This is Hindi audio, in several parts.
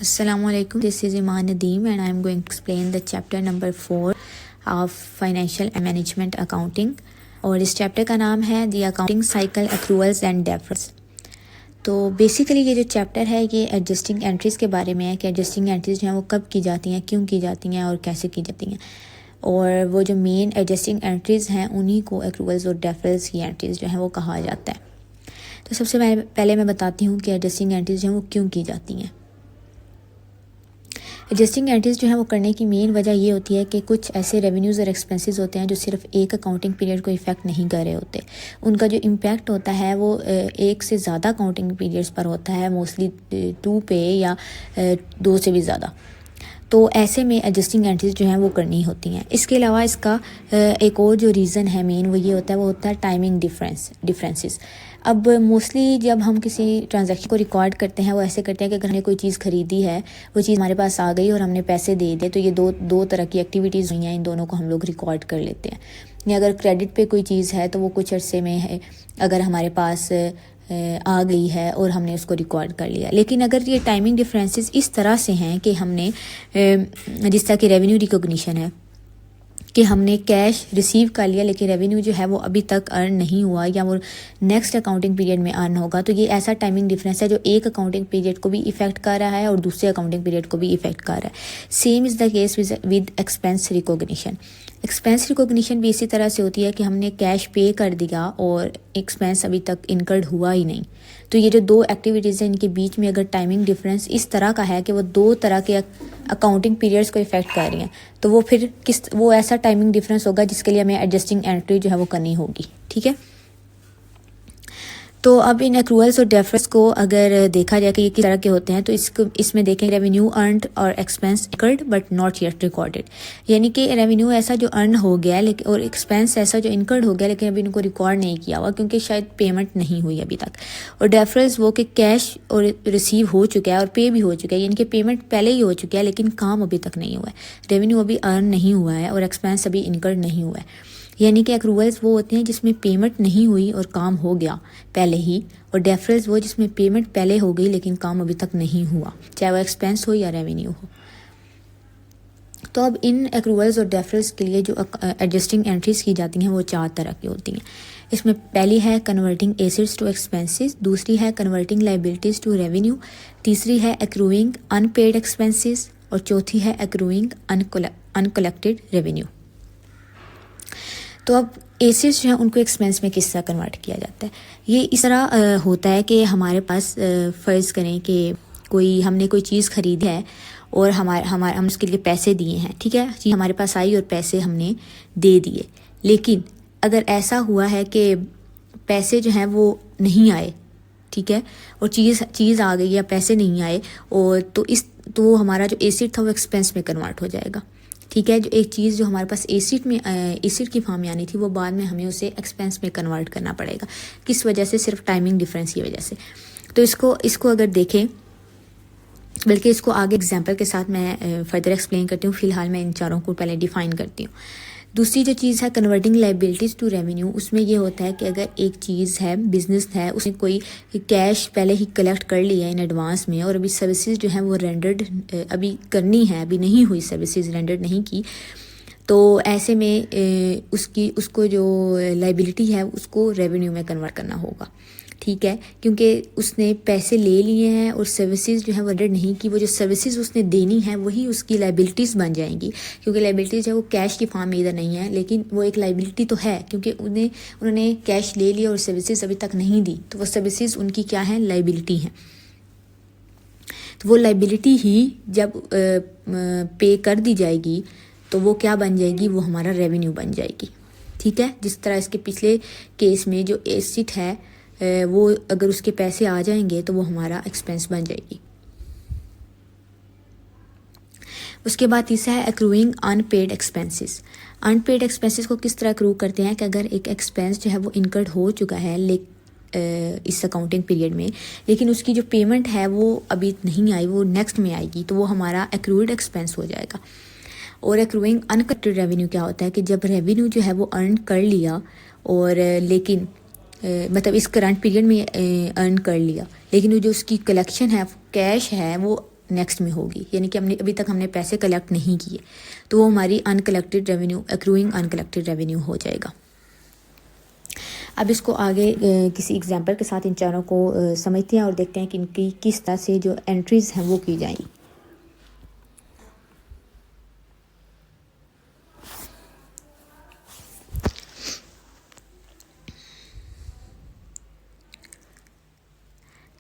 Assalamualaikum. This is Iman Nadeem and I am going to explain the chapter number 4 of Financial Management Accounting और इस चैप्टर का नाम है The Accounting Cycle Accruals and Deferrals। तो बेसिकली ये जो चैप्टर है ये एडजस्टिंग एंट्रीज़ के बारे में है कि एडजस्टिंग एंट्रीज़ जो हैं वो कब की जाती हैं, क्यों की जाती हैं और कैसे की जाती हैं। और वो जो मेन एडजस्टिंग एंट्रीज़ हैं उन्हीं को एक्रूवल्स और डेफरल्स की एंट्रीज़ जो हैं वो कहा जाता है। तो सबसे पहले मैं बताती हूँ कि एडजस्टिंग एंट्रीज़ जो हैं वो क्यों की जाती हैं। एडजस्टिंग एंट्रीज़ जो है वो करने की मेन वजह ये होती है कि कुछ ऐसे रेवेन्यूज़ और एक्सपेंसेस होते हैं जो सिर्फ एक अकाउंटिंग पीरियड को इफ़ेक्ट नहीं कर रहे होते। उनका जो इम्पैक्ट होता है वो एक से ज़्यादा अकाउंटिंग पीरियड्स पर होता है, मोस्टली 2 पे या 2 से भी ज़्यादा। तो ऐसे में एडजस्टिंग एंट्रीज़ जो हैं वो करनी होती हैं। इसके अलावा इसका एक और जो रीज़न है मेन वो ये होता है, वो होता है टाइमिंग डिफरेंसेस। अब मोस्टली जब हम किसी ट्रांजैक्शन को रिकॉर्ड करते हैं वो ऐसे करते हैं कि अगर हमने कोई चीज़ ख़रीदी है, वो चीज़ हमारे पास आ गई और हमने पैसे दे दिए, तो ये दो तरह की एक्टिविटीज़ हुई हैं, इन दोनों को हम लोग रिकॉर्ड कर लेते हैं। या अगर क्रेडिट पे कोई चीज़ है तो वो कुछ अरसे में है, अगर हमारे पास आ गई है और हमने उसको रिकॉर्ड कर लिया। लेकिन अगर ये टाइमिंग डिफरेंसेस इस तरह से हैं कि हमने जिस तरह की रेवेन्यू रिकॉग्निशन है कि हमने कैश रिसीव कर लिया लेकिन रेवेन्यू जो है वो अभी तक अर्न नहीं हुआ या वो नेक्स्ट अकाउंटिंग पीरियड में अर्न होगा, तो ये ऐसा टाइमिंग डिफरेंस है जो एक अकाउंटिंग पीरियड को भी इफेक्ट कर रहा है और दूसरे अकाउंटिंग पीरियड को भी इफेक्ट कर रहा है। Same is the case with expense recognition. Expense recognition भी इसी तरह से होती है कि हमने कैश पे कर दिया और एक्सपेंस अभी तक इनकर्ड हुआ ही नहीं। तो ये जो दो एक्टिविटीज़ हैं इनके बीच में अगर टाइमिंग डिफरेंस इस तरह का है कि वो दो तरह के अकाउंटिंग पीरियड्स को इफेक्ट कर रही हैं, तो वो फिर वो ऐसा टाइमिंग डिफरेंस होगा जिसके लिए हमें एडजस्टिंग एंट्री जो है वो करनी होगी। ठीक है, तो अब इन एक्रूअल्स और डेफरल्स को अगर देखा जाए कि ये किस तरह के होते हैं, तो इसमें देखें रेवेन्यू अर्नड और expense incurred but not yet recorded. यानी कि रेवेन्यू ऐसा जो अर्न हो गया है लेकिन और एक्सपेंस ऐसा जो इनकर्ड हो गया लेकिन अभी इनको रिकॉर्ड नहीं किया हुआ क्योंकि शायद पेमेंट नहीं हुई अभी तक। और डेफरल्स वो कि कैश और रिसीव हो चुका है और पे भी हो चुका है, यानी कि पेमेंट पहले ही हो चुका है लेकिन काम अभी तक नहीं हुआ है, रेवेन्यू अभी अर्न नहीं हुआ है और एक्सपेंस अभी इनकर्ड नहीं हुआ है। यानी कि एक्रूवल्स वो होते हैं जिसमें पेमेंट नहीं हुई और काम हो गया पहले ही, और डेफरल्स वो जिसमें पेमेंट पहले हो गई लेकिन काम अभी तक नहीं हुआ, चाहे वो एक्सपेंस हो या रेवेन्यू हो। तो अब इन एक्रूवल्स और डेफरल्स के लिए जो एडजस्टिंग एंट्रीज़ की जाती हैं वो 4 तरह की होती हैं। इसमें पहली है कन्वर्टिंग एसेट्स टू एक्सपेंसेस, दूसरी है कन्वर्टिंग लाइबिलिटीज़ टू रेवेन्यू, तीसरी है एक्रूइंग अनपेड एक्सपेंसेस और चौथी है एक्रूइंग अनकलेक्टेड रेवेन्यू। तो अब एसेट्स जो हैं उनको एक्सपेंस में किस तरह कन्वर्ट किया जाता है। ये इस तरह होता है कि हमारे पास फ़र्ज़ करें कि हमने कोई चीज़ ख़रीदी है और हम उसके लिए पैसे दिए हैं। ठीक है, चीज़ हमारे पास आई और पैसे हमने दे दिए, लेकिन अगर ऐसा हुआ है कि पैसे जो हैं वो नहीं आए, ठीक है, और चीज़ आ गई या पैसे नहीं आए, और तो हमारा जो एसेट था वो एक्सपेंस में कन्वर्ट हो जाएगा। ठीक है, जो एक चीज़ जो हमारे पास एसेट की फॉर्म में आनी थी वो बाद में हमें उसे एक्सपेंस में कन्वर्ट करना पड़ेगा। किस वजह से? सिर्फ टाइमिंग डिफरेंस की वजह से। तो इसको अगर देखें, बल्कि इसको आगे एग्जांपल के साथ मैं फर्दर एक्सप्लेन करती हूँ। फ़िलहाल मैं इन चारों को पहले डिफ़ाइन करती हूँ। दूसरी जो चीज़ है कन्वर्टिंग लाइबिलिटीज़ टू रेवेन्यू, उसमें ये होता है कि अगर एक चीज़ है, बिजनेस है, उसने कोई कैश पहले ही कलेक्ट कर लिया इन एडवांस में और अभी सर्विसेज जो हैं वो रेंडर्ड अभी करनी है, अभी नहीं हुई, सर्विसेज रेंडर्ड नहीं की, तो ऐसे में उसको जो लाइबिलिटी है उसको रेवेन्यू में कन्वर्ट करना होगा। ठीक है, क्योंकि उसने पैसे ले लिए हैं और सर्विसेज जो है वो रेंडर नहीं की, वो जो सर्विसेज उसने देनी है वही उसकी लाइबिलिटीज़ बन जाएंगी, क्योंकि लाइबिलिटीज़ है वो कैश की फॉर्म में इधर नहीं है लेकिन वो एक लाइबिलिटी तो है, क्योंकि उन्होंने कैश ले लिया और सर्विसेज अभी तक नहीं दी, तो वो सर्विसेज उनकी क्या है, लाइबिलिटी हैं। तो वो लाइबिलिटी ही जब पे कर दी जाएगी तो वो क्या बन जाएगी, वो हमारा रेवेन्यू बन जाएगी। ठीक है, जिस तरह इसके पिछले केस में जो एसेट है वो अगर उसके पैसे आ जाएंगे तो वो हमारा एक्सपेंस बन जाएगी। उसके बाद तीसरा है accruing unpaid expenses. Unpaid expenses को किस तरह एक्रू करते हैं कि अगर एक एक्सपेंस जो है वो इनकर्ड हो चुका है इस अकाउंटिंग पीरियड में, लेकिन उसकी जो पेमेंट है वो अभी नहीं आई, वो नेक्स्ट में आएगी, तो वो हमारा एक्रूड एक्सपेंस हो जाएगा। और एक्रूइंग अनकलेक्टेड रेवेन्यू क्या होता है कि जब रेवेन्यू जो है वो अर्न कर लिया और लेकिन मतलब इस करंट पीरियड में अर्न कर लिया, लेकिन वो जो उसकी कलेक्शन है, कैश है, वो नेक्स्ट में होगी, यानी कि अभी तक हमने पैसे कलेक्ट नहीं किए, तो वो हमारी uncollected revenue, accruing uncollected revenue हो जाएगा। अब इसको आगे किसी एग्जांपल के साथ इन चारों को समझते हैं और देखते हैं कि इनकी किस तरह से जो एंट्रीज हैं वो की जाएंगी।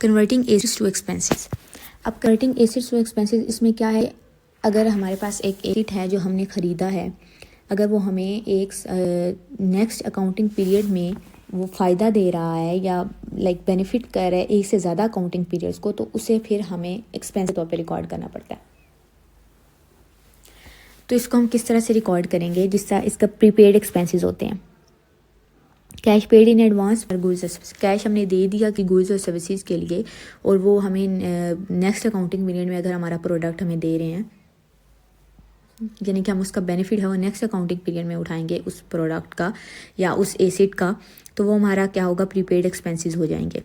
Converting assets to expenses. अब कन्वर्टिंग एसेट्स टू एक्सपेंसेस, इसमें क्या है, अगर हमारे पास एक एसेट है जो हमने ख़रीदा है, अगर वो हमें एक नेक्स्ट अकाउंटिंग पीरियड में वो फ़ायदा दे रहा है या बेनिफिट कर रहा है एक से ज़्यादा अकाउंटिंग पीरियड्स को, तो उसे फिर हमें एक्सपेंस के तौर पे रिकॉर्ड करना पड़ता है। तो इसको हम किस तरह से रिकॉर्ड करेंगे, जिस तरह इसका प्रीपेड एक्सपेंसेस होते हैं। Cash paid in advance for goods और सर्विस, कैश हमने दे दिया कि गुड्स और सर्विसेज के लिए, और वो हमें नेक्स्ट अकाउंटिंग पीरियड में अगर हमारा प्रोडक्ट हमें दे रहे हैं, यानी कि हम उसका बेनिफिट है वो नेक्स्ट अकाउंटिंग पीरियड में उठाएंगे उस प्रोडक्ट का या उस एसेट का, तो वो हमारा क्या होगा, प्रीपेड एक्सपेंसेस हो जाएंगे।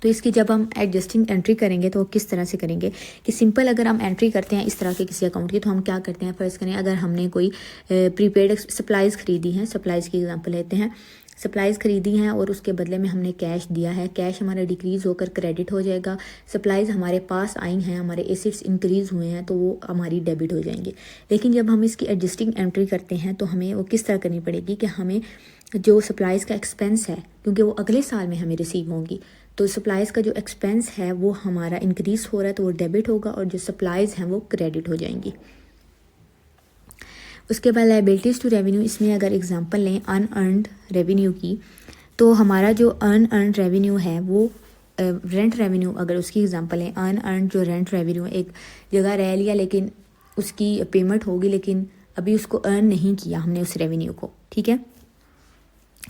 तो इसकी जब हम एडजस्टिंग एंट्री करेंगे तो वो किस तरह से करेंगे कि सिंपल अगर हम एंट्री करते हैं इस तरह के किसी अकाउंट की, तो हम क्या करते हैं, फ़र्ज़ करें अगर हमने कोई प्रीपेड सप्लाईज़ ख़रीदी हैं, सप्लाईज़ की एग्जांपल लेते हैं, सप्लाईज़ ख़रीदी हैं और उसके बदले में हमने कैश दिया है, कैश हमारा डिक्रीज़ होकर क्रेडिट हो जाएगा, सप्लाईज़ हमारे पास आई हैं, हमारे एसेट्स इंक्रीज़ हुए हैं, तो वो हमारी डेबिट हो जाएंगे। लेकिन जब हम इसकी एडजस्टिंग एंट्री करते हैं तो हमें वो किस तरह करनी पड़ेगी कि हमें जो सप्लाईज़ का एक्सपेंस है, क्योंकि वो अगले साल में हमें रिसीव होंगी, तो सप्लाईज़ का जो एक्सपेंस है वो हमारा इंक्रीज़ हो रहा है तो वो डेबिट होगा, और जो सप्लाईज़ हैं वो क्रेडिट हो जाएंगी। उसके बाद लायबिलिटीज़ टू रेवेन्यू, इसमें अगर एग्जांपल लें अनअर्नड रेवेन्यू की, तो हमारा जो अनअर्नड रेवेन्यू है वो रेंट रेवेन्यू, अगर उसकी एग्जांपल लें अनअर्नड जो रेंट रेवेन्यू, एक जगह रह लिया लेकिन उसकी पेमेंट होगी लेकिन अभी उसको अर्न नहीं किया हमने उस रेवेन्यू को, ठीक है,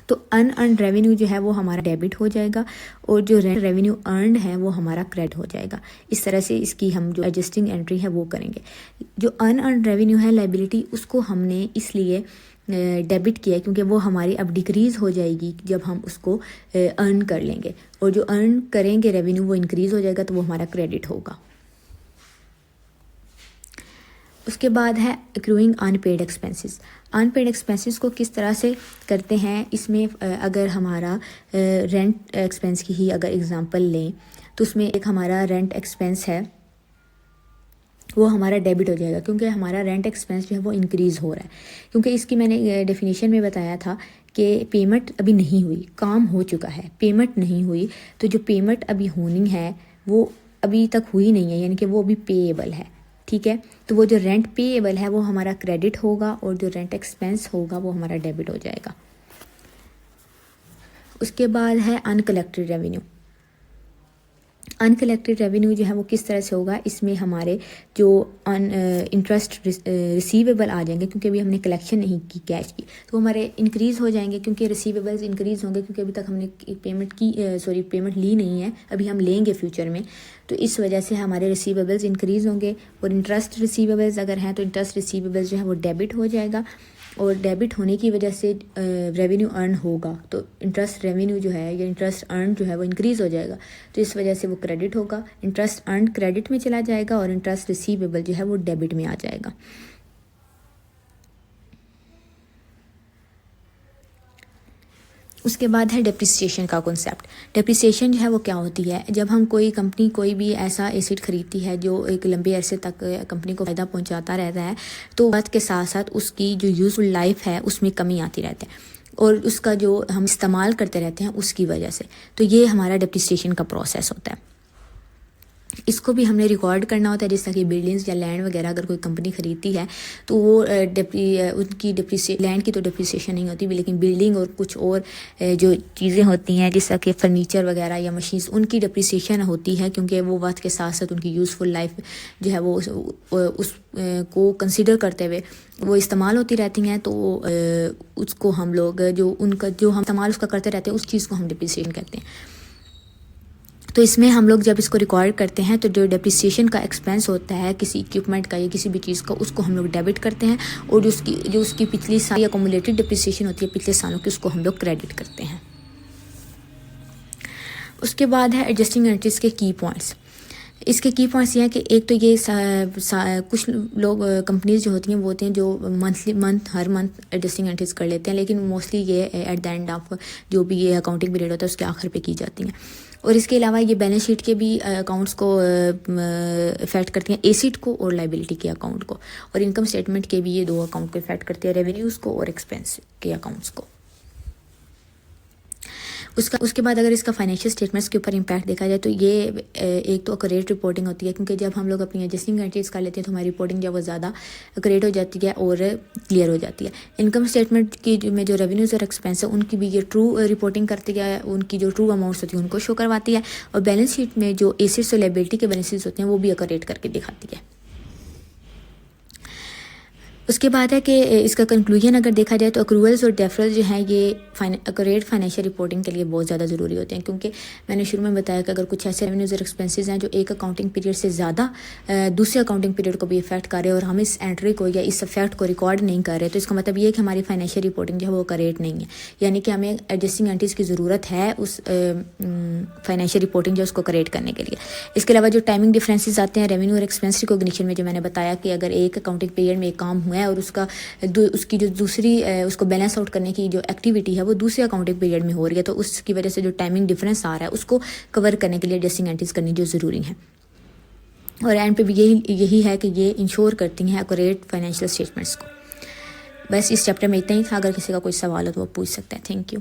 तो अनअर्नड रेवेन्यू जो है वो हमारा डेबिट हो जाएगा और जो रेंट रेवेन्यू अर्नड है वो हमारा क्रेडिट हो जाएगा। इस तरह से इसकी हम जो एडजस्टिंग एंट्री है वो करेंगे। जो अनअर्नड रेवेन्यू है लायबिलिटी, उसको हमने इसलिए डेबिट किया क्योंकि वो हमारी अब डिक्रीज़ हो जाएगी जब हम उसको अर्न कर लेंगे, और जो अर्न करेंगे रेवेन्यू वो इंक्रीज़ हो जाएगा तो वो हमारा क्रेडिट होगा। उसके बाद है accruing unpaid expenses. Unpaid expenses को किस तरह से करते हैं, इसमें अगर हमारा रेंट एक्सपेंस की ही अगर एग्जांपल लें तो उसमें एक हमारा रेंट एक्सपेंस है वो हमारा डेबिट हो जाएगा, क्योंकि हमारा रेंट एक्सपेंस जो है वो इंक्रीज़ हो रहा है। क्योंकि इसकी मैंने डेफिनेशन में बताया था कि पेमेंट अभी नहीं हुई, काम हो चुका है, पेमेंट नहीं हुई, तो जो पेमेंट अभी होनी है वो अभी तक हुई नहीं है, यानी कि वो अभी पेएबल है, ठीक है, तो वो जो रेंट पेएबल है वो हमारा क्रेडिट होगा और जो रेंट एक्सपेंस होगा वो हमारा डेबिट हो जाएगा। उसके बाद है अनकलेक्टेड रेवेन्यू। अनकलेक्टेड रेवेन्यू जो है वो किस तरह से होगा, इसमें हमारे जो इंटरेस्ट रिसीवेबल आ जाएंगे, क्योंकि अभी हमने कलेक्शन नहीं की कैश की, तो हमारे इंक्रीज़ हो जाएंगे, क्योंकि रिसीवेबल्स इंक्रीज़ होंगे, क्योंकि अभी तक हमने पेमेंट ली नहीं है, अभी हम लेंगे फ्यूचर में, तो इस वजह से हमारे रिसीवेबल्स इंक्रीज़ होंगे। और इंटरेस्ट रिसीवेबल्स अगर हैं तो इंटरेस्ट रिसीवेबल्स जो है वो डेबिट हो जाएगा, और डेबिट होने की वजह से रेवेन्यू अर्न होगा, तो इंटरेस्ट रेवेन्यू जो है या इंटरेस्ट अर्न जो है वो इंक्रीज़ हो जाएगा, तो इस वजह से वो क्रेडिट होगा, इंटरेस्ट अर्न क्रेडिट में चला जाएगा और इंटरेस्ट रिसीवेबल जो है वो डेबिट में आ जाएगा। उसके बाद है डेप्रिसिएशन का कॉन्सेप्ट। डेप्रिसिएशन जो है वो क्या होती है, जब हम कोई कंपनी कोई भी ऐसा एसेट खरीदती है जो एक लंबे अरसे तक कंपनी को फ़ायदा पहुंचाता रहता है, तो वक्त के साथ साथ उसकी जो यूज़फुल लाइफ है उसमें कमी आती रहती है, और उसका जो हम इस्तेमाल करते रहते हैं उसकी वजह से, तो ये हमारा डेप्रिसिएशन का प्रोसेस होता है। इसको भी हमने रिकॉर्ड करना होता है, जैसा कि बिल्डिंग्स या लैंड वगैरह अगर कोई कंपनी खरीदती है तो वो उनकी लैंड की तो डेप्रिसिएशन नहीं होती, लेकिन बिल्डिंग और कुछ और जो चीज़ें होती हैं जैसा कि फर्नीचर वगैरह या मशीन्स, उनकी डेप्रिसिएशन होती है, क्योंकि वो वक्त के साथ साथ उनकी यूज़फुल लाइफ जो है वो उस को कंसिडर करते हुए वो इस्तेमाल होती रहती हैं, तो उसको हम लोग जो हम इस्तेमाल उसका करते रहते हैं उस चीज़ को हम डेप्रिसिएशन कहते हैं। तो इसमें हम लोग जब इसको रिकॉर्ड करते हैं तो जो डेप्रिसिएशन का एक्सपेंस होता है किसी इक्विपमेंट का या किसी भी चीज़ का, उसको हम लोग डेबिट करते हैं, और जो उसकी पिछली साल या अकोमुलेटेड डेप्रिसिएशन होती है पिछले सालों की, उसको हम लोग क्रेडिट करते हैं। उसके बाद है एडजस्टिंग एंट्रीज के की पॉइंट्स। इसके की पॉइंट्स ये हैं कि एक तो ये कुछ लोग कंपनीज जो होती हैं वो होती हैं जो हर मंथ एडजस्टिंग एंट्रीज कर लेते हैं, लेकिन मोस्टली ये एट द एंड ऑफ जो भी ये अकाउंटिंग पीरियड होता है उसके आखिर पे की जाती हैं। और इसके अलावा ये बैलेंस शीट के भी अकाउंट्स को इफेक्ट करती हैं, एसेट को और लाइबिलिटी के अकाउंट को, और इनकम स्टेटमेंट के भी ये दो अकाउंट को इफेक्ट करती है, रेवेन्यूज़ को और एक्सपेंस के अकाउंट्स को। उसके बाद अगर इसका फाइनेंशियल स्टेटमेंट्स के ऊपर इम्पैक्ट देखा जाए तो ये एक तो अक्यूरेट रिपोर्टिंग होती है, क्योंकि जब हम लोग अपनी एडजस्टिंग एंट्रीज कर लेते हैं तो हमारी रिपोर्टिंग जो वो ज़्यादा अक्यूरेट हो जाती है और क्लियर हो जाती है। इनकम स्टेटमेंट की में जो रेवेन्यूज़ और एक्सपेंस है उनकी भी ये ट्रू रिपोर्टिंग करती है, उनकी जो ट्रू अमाउंट्स होती है उनको शो करवाती है, और बैलेंस शीट में जो एसेट्स और लायबिलिटी के बैलेंसेस होते हैं वो भी अक्यूरेट करके दिखाती है। उसके बाद है कि इसका कंक्लूजन अगर देखा जाए तो अक्रूवल्स और डेफरल्स जो हैं ये एक्यूरेट फाइनेंशियल रिपोर्टिंग के लिए बहुत ज़्यादा ज़रूरी होते हैं, क्योंकि मैंने शुरू में बताया कि अगर कुछ ऐसे रेवेन्यूज़ और एक्सपेंसेस हैं जो एक अकाउंटिंग पीरियड से ज़्यादा दूसरे अकाउंटिंग पीरियड को भी इफेक्ट कर रहे हैं और हम इस एंट्री को या इस इफेक्ट को रिकॉर्ड नहीं कर रहे, तो इसका मतलब ये है कि हमारी फाइनेंशियल रिपोर्टिंग जो है वो करेक्ट नहीं है, यानी कि हमें एडजस्टिंग एंट्रीज़ की ज़रूरत है उस फाइनेंशियल रिपोर्टिंग जो उसको करेक्ट करने के लिए। इसके अलावा जो टाइमिंग डिफरेंसेस आते हैं रेवेन्यू और एक्सपेंस रिकॉग्निशन में, जो मैंने बताया कि अगर एक अकाउंटिंग पीरियड में एक काम हुआ है और उसकी जो दूसरी उसको बैलेंस आउट करने की जो एक्टिविटी है वो दूसरे अकाउंटिंग पीरियड में हो रही है, तो उसकी वजह से जो टाइमिंग डिफरेंस आ रहा है उसको कवर करने के लिए एडजस्टिंग एंट्रीज करनी जो ज़रूरी है। और एंड पे भी यही है कि ये इंश्योर करती हैं एक्यूरेट फाइनेंशियल स्टेटमेंट्स को। बस इस चैप्टर में इतना ही था, अगर किसी का कोई सवाल हो तो वो पूछ सकता है। Thank you.